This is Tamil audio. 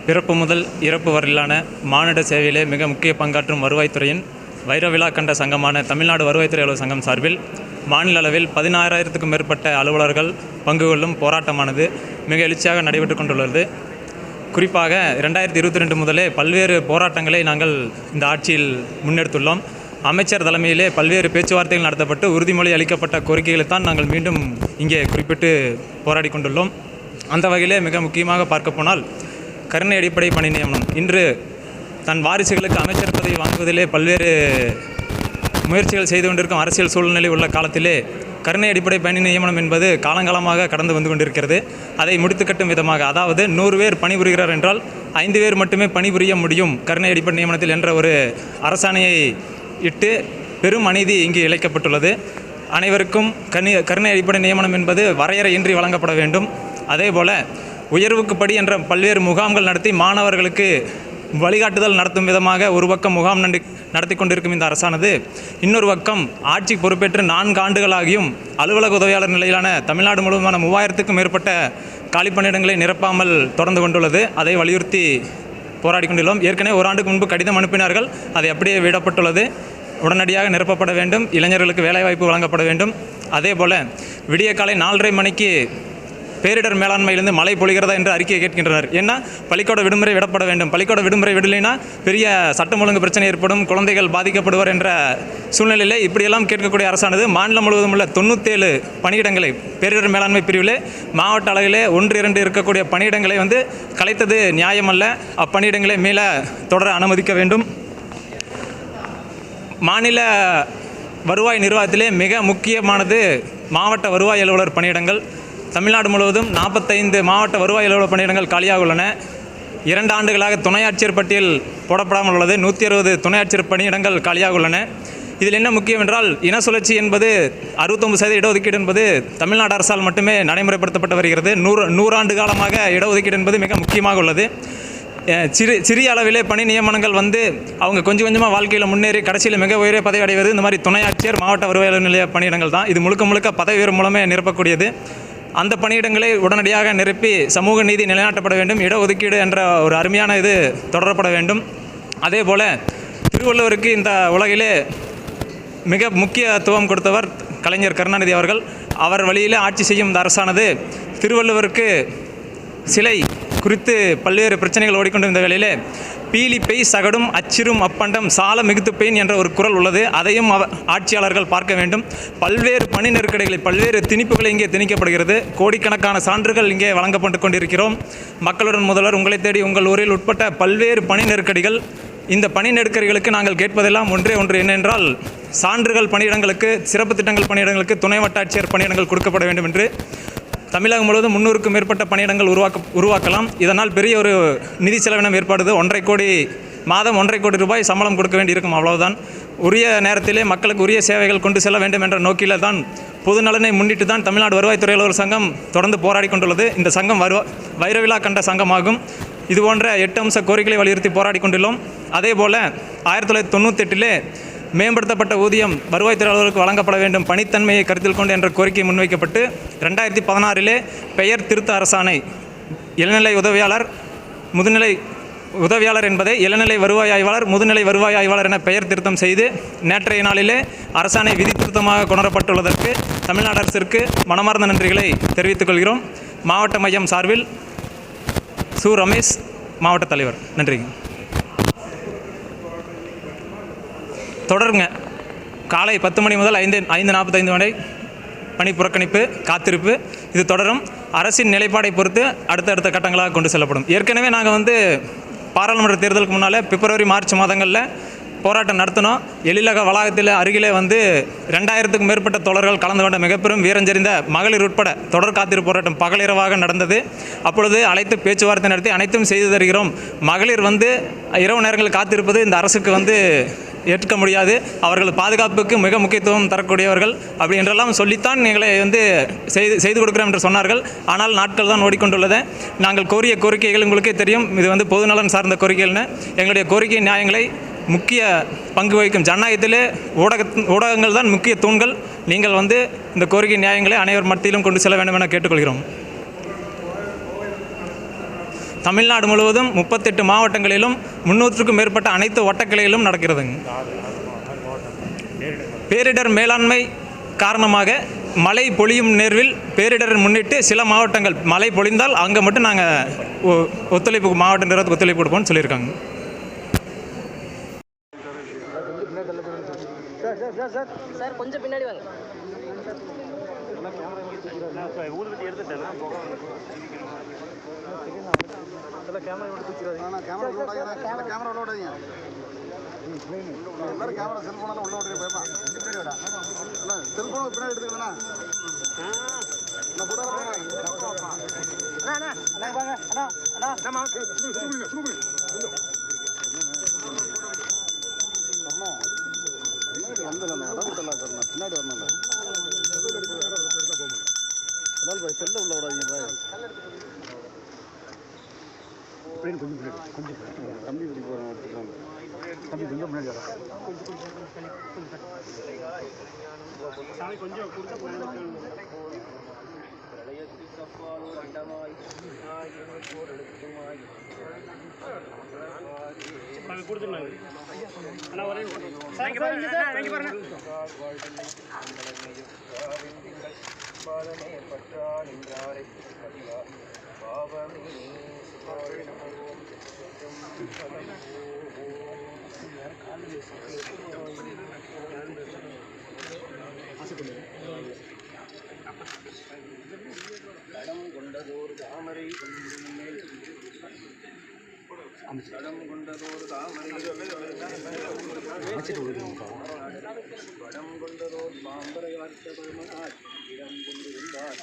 பிறப்பு முதல் இறப்பு வரையிலான மானிட சேவையிலே மிக முக்கிய பங்காற்றும் வருவாய்த்துறையின் வைரவிழா கண்ட சங்கமான தமிழ்நாடு வருவாய்த்துறை அலுவலர் சங்கம் சார்பில் மாநில அளவில் 16,000க்கும் மேற்பட்ட அலுவலர்கள் பங்கு கொள்ளும் போராட்டமானது மிக எழுச்சியாக நடைபெற்று கொண்டுள்ளது. குறிப்பாக 2022 முதலே பல்வேறு போராட்டங்களை நாங்கள் இந்த ஆட்சியில் முன்னெடுத்துள்ளோம். அமைச்சர் தலைமையிலே பல்வேறு பேச்சுவார்த்தைகள் நடத்தப்பட்டு உறுதிமொழி அளிக்கப்பட்ட கோரிக்கைகளை தான் நாங்கள் மீண்டும் இங்கே குறிப்பிட்டு போராடி கொண்டுள்ளோம். அந்த வகையிலே மிக முக்கியமாக பார்க்க போனால் கருணை அடிப்படை பணி நியமனம் இன்று தன் வாரிசுகளுக்கு அமைச்சர் பதவி வாங்குவதிலே பல்வேறு முயற்சிகள் செய்து கொண்டிருக்கும் அரசியல் சூழ்நிலை உள்ள காலத்திலே கருணை அடிப்படை பணி நியமனம் என்பது காலங்காலமாக கடந்து வந்து கொண்டிருக்கிறது. அதை முடித்துக்கட்டும் விதமாக, அதாவது 100 பேர் பணிபுரிகிறார் என்றால் 5 பேர் மட்டுமே பணிபுரிய முடியும் கருணை அடிப்படை நியமனத்தில் என்ற ஒரு அரசாணையை இட்டு பெரும் அநீதி இங்கு இழைக்கப்பட்டுள்ளது. அனைவருக்கும் கருணை அடிப்படை நியமனம் என்பது வரையறையின்றி வழங்கப்பட வேண்டும். அதேபோல உயர்வுக்கு படி என்ற பல்வேறு முகாம்கள் நடத்தி மாணவர்களுக்கு வழிகாட்டுதல் நடத்தும் விதமாக ஒரு பக்கம் முகாம் நடத்தி கொண்டிருக்கும் இந்த அரசானது, இன்னொரு பக்கம் ஆட்சி பொறுப்பேற்று 4 ஆண்டுகளாகியும் அலுவலக உதவியாளர் நிலையிலான தமிழ்நாடு முழுவதுமான 3000க்கும் மேற்பட்ட காலிப்பணியிடங்களை நிரப்பாமல் தொடர்ந்து கொண்டுள்ளது. அதை வலியுறுத்தி போராடி கொண்டுள்ளோம். ஏற்கனவே 1 ஆண்டுக்கு முன்பு கடிதம் அனுப்பினார்கள், அதை அப்படியே விடப்பட்டுள்ளது. உடனடியாக நிரப்பப்பட வேண்டும், இளைஞர்களுக்கு வேலைவாய்ப்பு வழங்கப்பட வேண்டும். அதேபோல் விடிய காலை 4:30 மணிக்கு பேரிடர் மேலாண்மையிலிருந்து மழை பொழிகிறதா என்று அறிக்கையை கேட்கின்றனர். ஏன்னா பள்ளிக்கூட விடுமுறை விடப்பட வேண்டும். பள்ளிக்கூட விடுமுறை விடலைன்னா பெரிய சட்டம் ஒழுங்கு பிரச்சனை ஏற்படும், குழந்தைகள் பாதிக்கப்படுவர் என்ற சூழ்நிலையில் இப்படியெல்லாம் கேட்கக்கூடிய அரசானது மாநிலம் முழுவதும் உள்ள 97 பணியிடங்களை பேரிடர் மேலாண்மை பிரிவில் மாவட்ட அளவிலே 1-2 இருக்கக்கூடிய பணியிடங்களை கலைத்தது நியாயமல்ல. அப்பணியிடங்களை மேல தொடர அனுமதிக்க வேண்டும். மாநில வருவாய் நிர்வாகத்திலே மிக முக்கியமானது மாவட்ட வருவாய் அலுவலர் பணியிடங்கள். தமிழ்நாடு முழுவதும் 45 மாவட்ட வருவாய் அலுவலர் பணியிடங்கள் காலியாக உள்ளன. 2 ஆண்டுகளாக துணை ஆட்சியர் பட்டியல் போடப்படாமல் உள்ளது. 160 துணை ஆட்சியர் பணியிடங்கள் காலியாக உள்ளன. இதில் என்ன முக்கியம் என்றால், இன சுழற்சி என்பது 69% இடஒதுக்கீடு என்பது தமிழ்நாடு அரசால் மட்டுமே நடைமுறைப்படுத்தப்பட்டு வருகிறது. 100 ஆண்டு காலமாக இடஒதுக்கீடு என்பது மிக முக்கியமாக உள்ளது. சிறிய அளவிலே பணி நியமனங்கள் அவங்க கொஞ்சம் கொஞ்சமாக வாழ்க்கையில் முன்னேறி கடைசியில் மிக உயரிய பதவி அடைவது இந்த மாதிரி துணை ஆட்சியர் மாவட்ட வருவாய் நிலைய பணியிடங்கள் தான். இது முழுக்க பதவி உயர்வு மூலமே நிரப்பக்கூடியது. அந்த பணியிடங்களை உடனடியாக நிரப்பி சமூக நீதி நிலைநாட்டப்பட வேண்டும். இடஒதுக்கீடு என்ற ஒரு அருமையான இது தொடரப்பட வேண்டும். அதே போல் திருவள்ளுவருக்கு இந்த உலகிலே மிக முக்கியத்துவம் கொடுத்தவர் கலைஞர் கருணாநிதி அவர்கள். அவர் வழியிலே ஆட்சி செய்யும் இந்த அரசானது திருவள்ளுவருக்கு சிலை குறித்து பல்வேறு பிரச்சனைகள் ஓடிக்கொண்டிருந்த வேளையிலே பீலி பெய் சகடும் அச்சிரும் அப்பண்டம் சால மிகுத்து பெயின் என்ற ஒரு குறள் உள்ளது. அதையும் ஆட்சியாளர்கள் பார்க்க வேண்டும். பல்வேறு பணி நெருக்கடிகளை, பல்வேறு திணிப்புகளை இங்கே திணிக்கப்படுகிறது. கோடிக்கணக்கான சான்றுகள் இங்கே வழங்கப்பட்டு கொண்டிருக்கிறோம். மக்களுடன் முதல்வர், உங்களை தேடி உங்கள் ஊரில் உட்பட்ட பல்வேறு பணி நெருக்கடிகள். இந்த பணி நெருக்கடிகளுக்கு நாங்கள் கேட்பதெல்லாம் ஒன்றே என்னென்றால், சான்றுகள் பணியிடங்களுக்கு, சிறப்பு திட்டங்கள் பணியிடங்களுக்கு துணை வட்டாட்சியர் பணியிடங்கள் கொடுக்கப்பட வேண்டும் என்று. தமிழகம் முழுவதும் 300க்கும் மேற்பட்ட பணியிடங்கள் உருவாக்கலாம். இதனால் பெரிய ஒரு நிதி செலவினம் ஏற்படுது. 1.5 கோடி மாதம் 1.5 கோடி ரூபாய் சம்பளம் கொடுக்க வேண்டியிருக்கும். அவ்வளவுதான். உரிய நேரத்திலே மக்களுக்கு உரிய சேவைகள் கொண்டு செல்ல வேண்டும் என்ற நோக்கில் தான், பொது நலனை முன்னிட்டு தான் தமிழ்நாடு வருவாய்த்துறை அலுவலர் சங்கம் தொடர்ந்து போராடி கொண்டுள்ளது. இந்த சங்கம் வைரவிழா கண்ட சங்கமாகும். இதுபோன்ற 8 அம்ச கோரிக்கைகளை வலியுறுத்தி போராடி கொண்டுள்ளோம். அதேபோல் 1998 மேம்படுத்தப்பட்ட ஊதியம் வருவாய்த்துறை அலுவலருக்கு வழங்கப்பட வேண்டும், பணித்தன்மையை கருத்தில் கொண்டு என்ற கோரிக்கை முன்வைக்கப்பட்டு 2016 பெயர் திருத்த அரசாணை இளநிலை உதவியாளர், முதுநிலை உதவியாளர் என்பதை இளநிலை வருவாய் ஆய்வாளர், முதுநிலை வருவாய் ஆய்வாளர் என பெயர் திருத்தம் செய்து நேற்றைய நாளிலே அரசாணை விதி திருத்தமாக கொணரப்பட்டுள்ளதற்கு தமிழ்நாடு அரசிற்கு மனமார்ந்த நன்றிகளை தெரிவித்துக் கொள்கிறோம். மாவட்ட மையம் சார்பில் சு. ரமேஷ், மாவட்ட தலைவர். நன்றிங்க. தொடருங்க. காலை 10 மணி முதல் 5:45 வரை பணி புறக்கணிப்பு, காத்திருப்பு இது தொடரும். அரசின் நிலைப்பாடை பொறுத்து அடுத்தடுத்த கட்டங்களாக கொண்டு செல்லப்படும். ஏற்கனவே நாங்கள் பாராளுமன்ற தேர்தலுக்கு முன்னால் பிப்ரவரி மார்ச் மாதங்களில் போராட்டம் நடத்தினோம். எழிலக வளாகத்தில் அருகிலே 2000க்கும் மேற்பட்ட தோழர்கள் கலந்து கொண்ட மிகப்பெரும் வீரஞ்செறிந்த மகளிர் உட்பட தொடர் காத்திருப்பு போராட்டம் பகலிரவாக நடந்தது. அப்பொழுது அழைத்து பேச்சுவார்த்தை நடத்தி அனைத்தும் செய்து தருகிறோம். மகளிர் இரவு நேரங்களில் காத்திருப்பது இந்த அரசுக்கு ஏற்க முடியாது. அவர்கள் பாதுகாப்புக்கு மிக முக்கியத்துவம் தரக்கூடியவர்கள் அப்படி என்றெல்லாம் சொல்லித்தான் எங்களை செய்து கொடுக்குறோம் என்று சொன்னார்கள். ஆனால் நாட்கள் தான் ஓடிக்கொண்டுள்ளது. நாங்கள் கோரிய கோரிக்கைகள் உங்களுக்கே தெரியும். இது பொதுநலன் சார்ந்த கோரிக்கைகள்னு. எங்களுடைய கோரிக்கை நியாயங்களை முக்கிய பங்கு வகிக்கும் ஜனநாயகத்திலே ஊடகங்கள் தான் முக்கிய தூண்கள். நீங்கள் இந்த கோரிக்கை நியாயங்களை அனைவர் மத்தியிலும் கொண்டு செல்ல வேண்டும் என கேட்டுக்கொள்கிறோம். தமிழ்நாடு முழுவதும் 38 மாவட்டங்களிலும் 300க்கும் மேற்பட்ட அனைத்து வட்டக்கிளையிலும் நடக்கிறதுங்க. பேரிடர் மேலாண்மை காரணமாக மழை பொழியும் நேர்வில் பேரிடர் முன்னிட்டு சில மாவட்டங்கள் மழை பொழிந்தால் அங்கே மட்டும் நாங்கள் ஒத்துழைப்பு மாவட்ட நிர்வாகத்துக்கு ஒத்துழைப்பு கொடுப்போம்னு சொல்லியிருக்காங்க. சார் கொஞ்சம் பின்னாடி வாங்க. கேமரா செல்போனால உள்ள விட்டு பயமா செல்போன் பின்னாடி எடுத்துக்கலண்ணா பின்னாடி வரணும் செல்ல உள்ள விடாதீங்க கொஞ்சம் தம்பி பிடிக்க போகிறோம் தம்பி கொஞ்சம் முன்னாடி வர சாமி கொஞ்சம் கொடுத்துருந்தாங்க கடம் கொண்டதோர் தாமரை கடம் கொண்டதோர் தாமரை கடம் கொண்டதோர் பாம்பரை வார்த்தவனார் இடம் கொண்டிருந்தார்